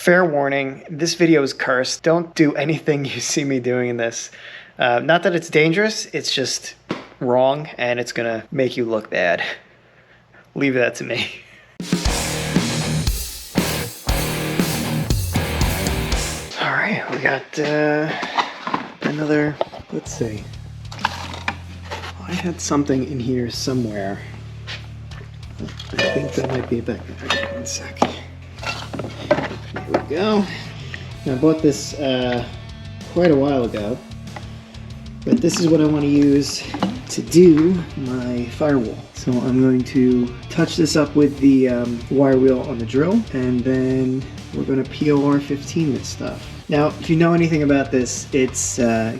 Fair warning, this video is cursed. Don't do anything you see me doing in this. Not that it's dangerous, it's just wrong and it's gonna make you look bad. Leave that to me. All right, we got another, let's see. I had something in here somewhere. I think that might be a backpack. One sec. There we go. Now, I bought this quite a while ago, but this is what I want to use to do my firewall. So I'm going to touch this up with the wire wheel on the drill, and then we're going to POR15 this stuff. Now, if you know anything about this, it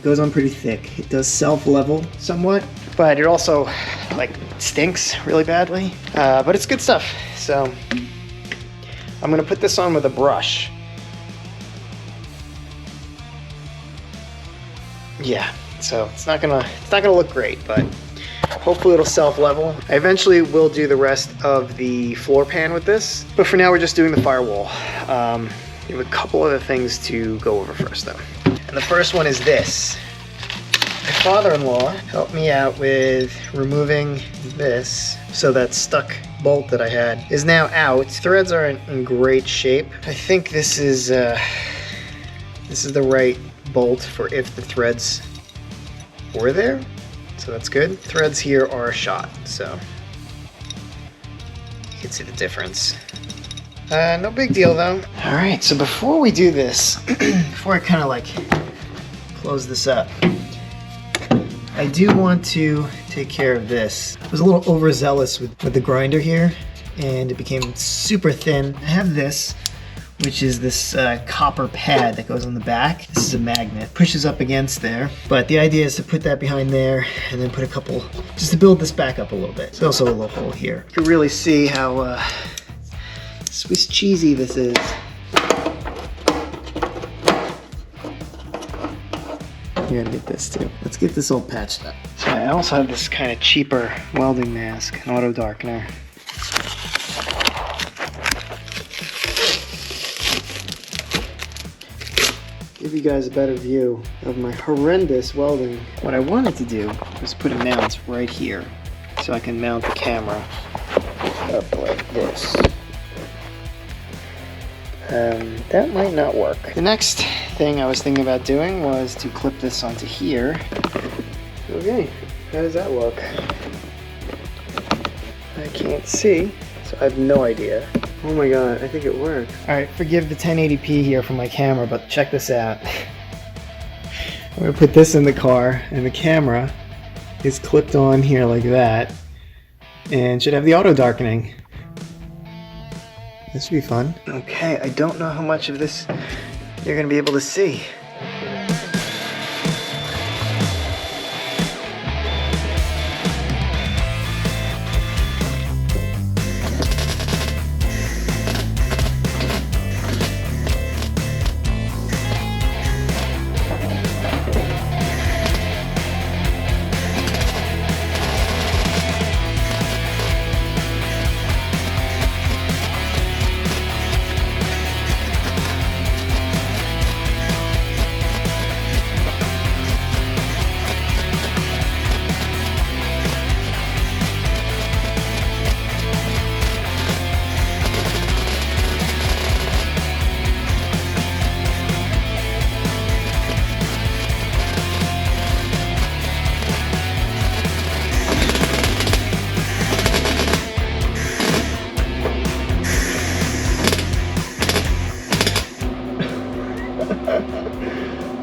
goes on pretty thick. It does self-level somewhat, but it also like stinks really badly. But it's good stuff. So I'm gonna put this on with a brush. Yeah, so it's not gonna look great, but hopefully it'll self-level. I eventually will do the rest of the floor pan with this, but for now we're just doing the firewall. We have a couple other things to go over first though. And the first one is this. My father-in-law helped me out with removing this, so that stuck bolt that I had is now out. Threads aren't in great shape. I think this is the right bolt for if the threads were there, so that's good. Threads here are shot, so you can see the difference. No big deal though. All right, so before we do this, before I kind of like close this up, I do want to take care of this. I was a little overzealous with the grinder here, and it became super thin. I have this, which is this copper pad that goes on the back. This is a magnet, pushes up against there. But the idea is to put that behind there, and then put a couple, just to build this back up a little bit. There's also a little hole here. You can really see how Swiss cheesy this is. You're gonna get this too. Let's get this all patched up. So I also have this kind of cheaper welding mask, an auto darkener. Give you guys a better view of my horrendous welding. What I wanted to do was put a mount right here, so I can mount the camera up like this. That might not work. The next thing I was thinking about doing was to clip this onto here. Okay, how does that look? I can't see, so I have no idea. Oh my god, I think it worked. Alright, forgive the 1080p here from my camera, but check this out. I'm gonna put this in the car, and the camera is clipped on here like that, and should have the auto darkening. This should be fun. Okay, I don't know how much of this you're gonna be able to see.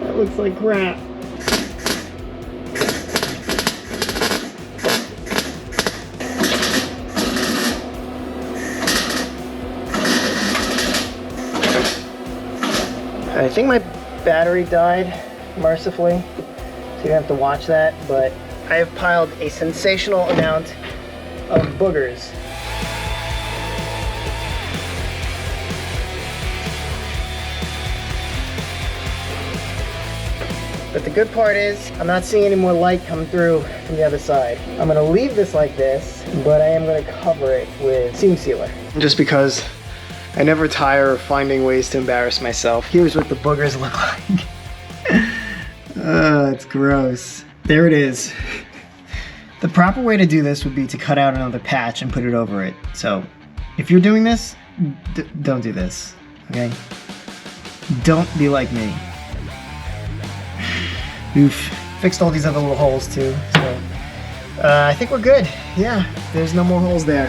That looks like crap. I think my battery died, mercifully, so you don't have to watch that, but I have piled a sensational amount of boogers. But the good part is, I'm not seeing any more light come through from the other side. I'm gonna leave this like this, but I am gonna cover it with seam sealer. Just because I never tire of finding ways to embarrass myself. Here's what the boogers look like. It's gross. There it is. The proper way to do this would be to cut out another patch and put it over it. So if you're doing this, don't do this, okay? Don't be like me. Oof. Fixed all these other little holes too, so I think we're good. Yeah, there's no more holes there.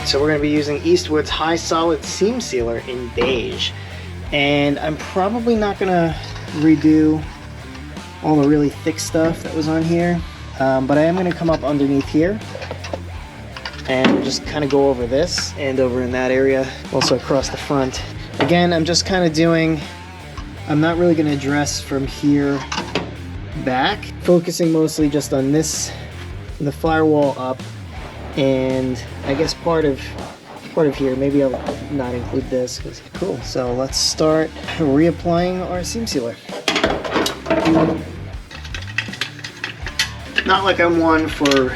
So we're going to be using Eastwood's High Solid Seam Sealer in beige. And I'm probably not going to redo all the really thick stuff that was on here. But I am going to come up underneath here and just kind of go over this and over in that area, also across the front. Again, I'm just kind of doing, I'm not really going to address from here back, focusing mostly just on this, the firewall up. And I guess part of here, maybe I'll not include this. Cool. So let's start reapplying our seam sealer. Not like I'm one for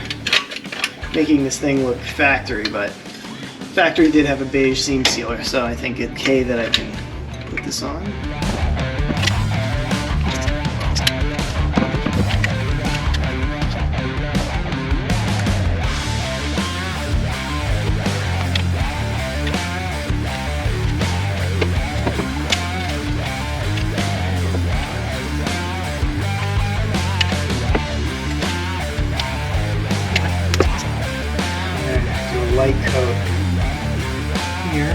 making this thing look factory, but factory did have a beige seam sealer, so I think it's okay that I can put this on. Light coat here.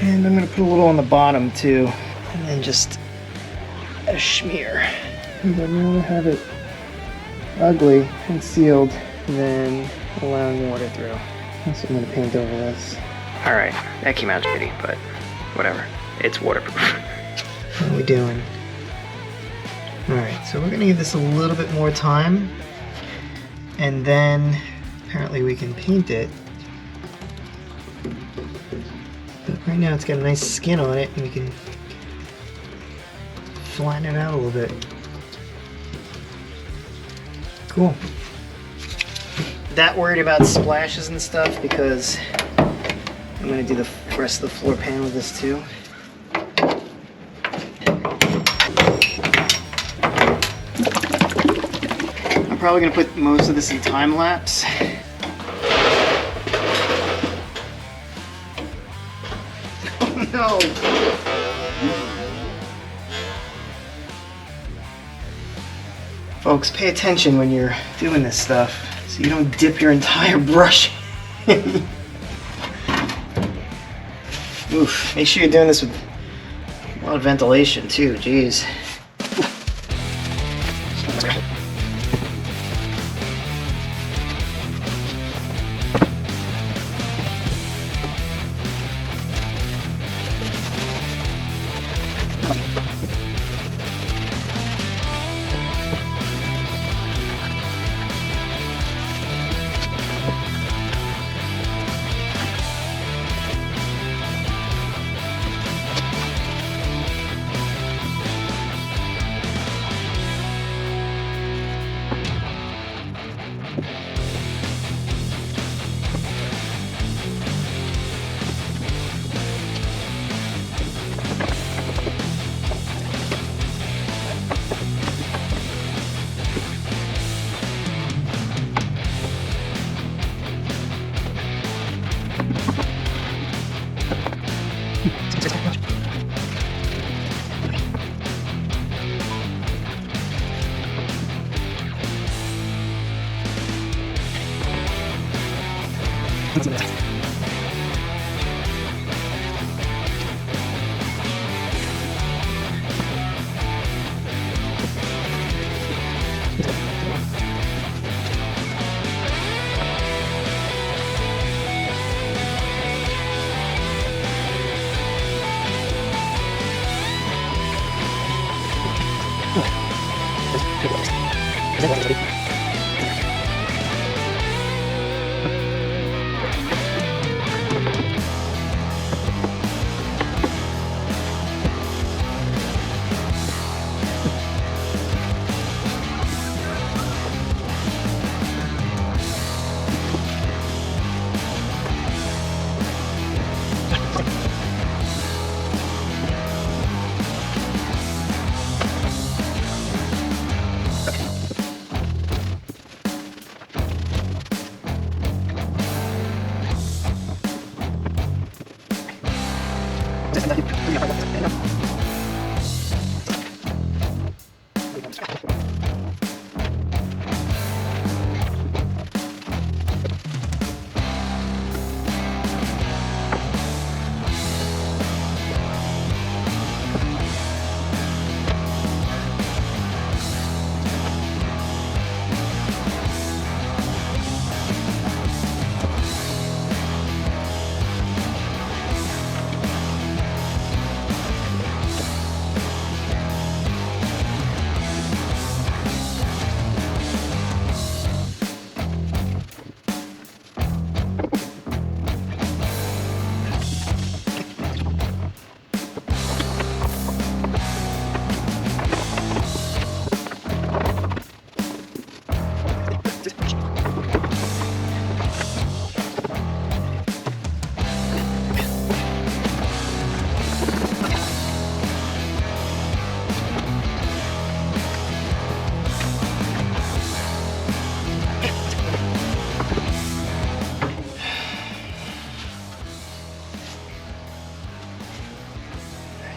And I'm going to put a little on the bottom too, and then just a smear. I'd rather have it ugly and sealed than allowing water through. So I'm going to paint over this. Alright, that came out shitty, but whatever. It's waterproof. What are we doing? Alright, so we're going to give this a little bit more time, and then apparently we can paint it. But right now it's got a nice skin on it, and we can flatten it out a little bit. Cool. Not worried about splashes and stuff because I'm going to do the rest of the floor pan with this too. I'm probably going to put most of this in time lapse. Oh no! Folks, pay attention when you're doing this stuff so you don't dip your entire brush in. Oof, make sure you're doing this with a lot of ventilation too, jeez.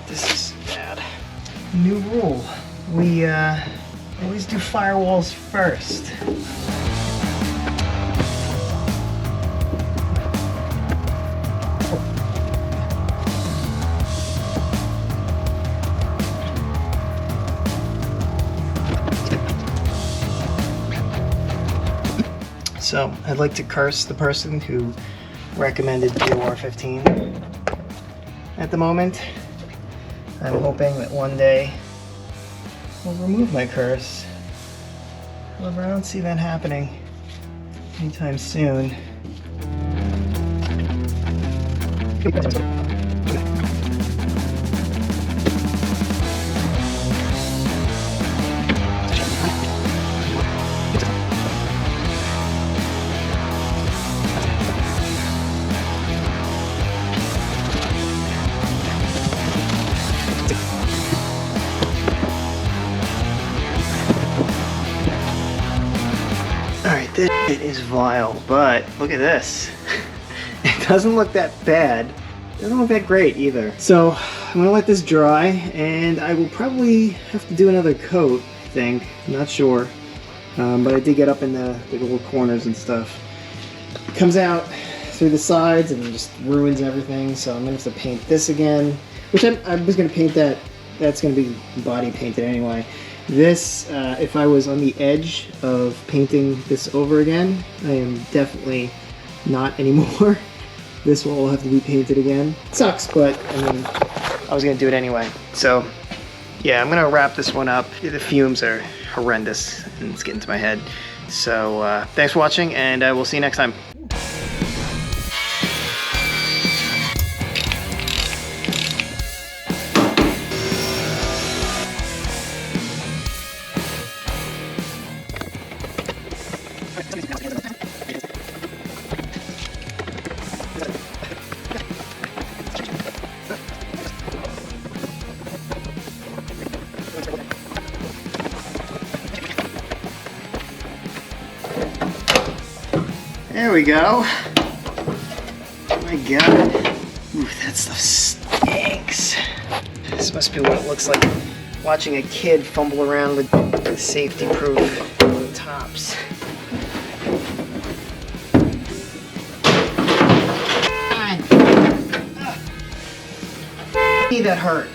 This is bad. New rule. We always do firewalls first. So I'd like to curse the person who recommended DOR 15 at the moment. I'm hoping that one day we'll remove my curse. However, I don't see that happening anytime soon. Alright, this shit is vile, but look at this. It doesn't look that bad. It doesn't look that great either. So I'm gonna let this dry, and I will probably have to do another coat, I think. I'm not sure. But I did get up in the little corners and stuff. It comes out through the sides and just ruins everything, so I'm gonna have to paint this again. Which I was gonna paint that. That's gonna be body painted anyway. This, if I was on the edge of painting this over again, I am definitely not anymore. This will all have to be painted again. It sucks, but I mean, I was gonna do it anyway. So, yeah, I'm gonna wrap this one up. The fumes are horrendous and it's getting to my head. So, thanks for watching, and we'll see you next time. There we go. Oh my god. Ooh, that stuff stinks. This must be what it looks like watching a kid fumble around with safety-proof tops. God. That hurt.